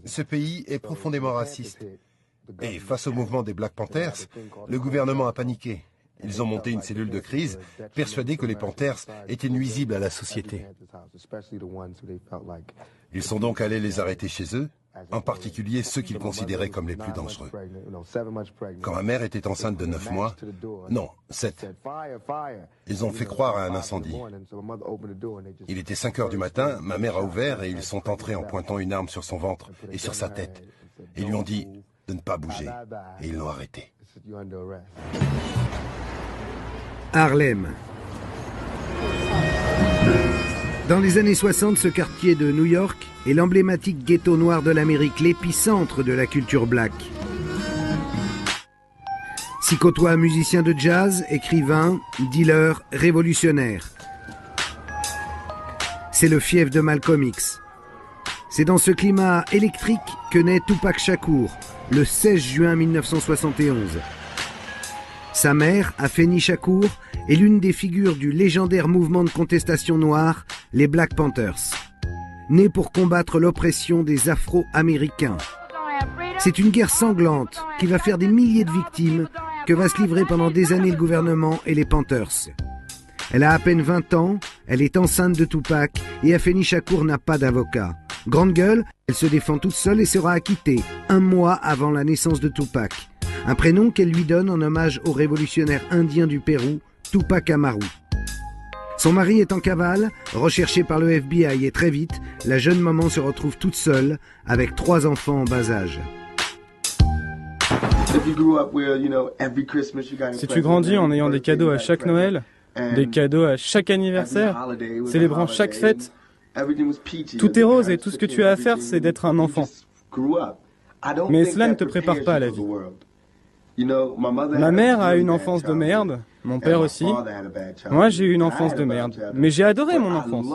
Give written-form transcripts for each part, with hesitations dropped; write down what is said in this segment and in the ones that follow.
Ce pays est profondément raciste. Et face au mouvement des Black Panthers, le gouvernement a paniqué. Ils ont monté une cellule de crise, persuadés que les Panthers étaient nuisibles à la société. Ils sont donc allés les arrêter chez eux, en particulier ceux qu'ils considéraient comme les plus dangereux. Quand ma mère était enceinte de 9 mois, non, 7, ils ont fait croire à un incendie. Il était 5 heures du matin, ma mère a ouvert et ils sont entrés en pointant une arme sur son ventre et sur sa tête. Ils lui ont dit de ne pas bouger et ils l'ont arrêté. Harlem. Dans les années 60, ce quartier de New York est l'emblématique ghetto noir de l'Amérique, l'épicentre de la culture black. S'y côtoient musiciens de jazz, écrivains, dealers, révolutionnaires. C'est le fief de Malcolm X. C'est dans ce climat électrique que naît Tupac Shakur, le 16 juin 1971. Sa mère, Afeni Shakur, est l'une des figures du légendaire mouvement de contestation noire, les Black Panthers. Né pour combattre l'oppression des Afro-Américains. C'est une guerre sanglante qui va faire des milliers de victimes que va se livrer pendant des années le gouvernement et les Panthers. Elle a à peine 20 ans, elle est enceinte de Tupac et Afeni Shakur n'a pas d'avocat. Grande gueule, elle se défend toute seule et sera acquittée 1 mois avant la naissance de Tupac. Un prénom qu'elle lui donne en hommage au révolutionnaire indien du Pérou, Tupac Amaru. Son mari est en cavale, recherché par le FBI et très vite, la jeune maman se retrouve toute seule avec 3 enfants en bas âge. Si tu grandis en ayant des cadeaux à chaque Noël, des cadeaux à chaque anniversaire, célébrant chaque fête, tout est rose et tout ce que tu as à faire, c'est d'être un enfant. Mais cela ne te prépare pas à la vie. Ma mère a eu une enfance de merde, mon père aussi. Moi, j'ai eu une enfance de merde. Mais j'ai adoré mon enfance.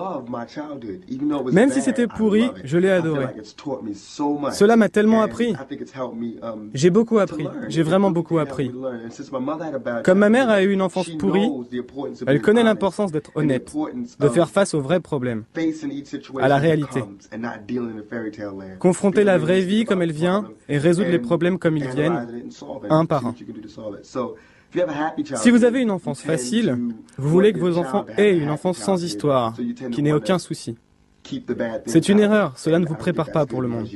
Même si c'était pourri, je l'ai adoré. Cela m'a tellement appris. J'ai beaucoup appris. J'ai vraiment beaucoup appris. Comme ma mère a eu une enfance pourrie, elle connaît l'importance d'être honnête, de faire face aux vrais problèmes, à la réalité. Confronter la vraie vie comme elle vient et résoudre les problèmes comme ils viennent, un par un. Si vous avez une enfance facile, vous voulez que vos enfants aient une enfance sans histoire, qui n'ait aucun souci. C'est une erreur, cela ne vous prépare pas pour le monde.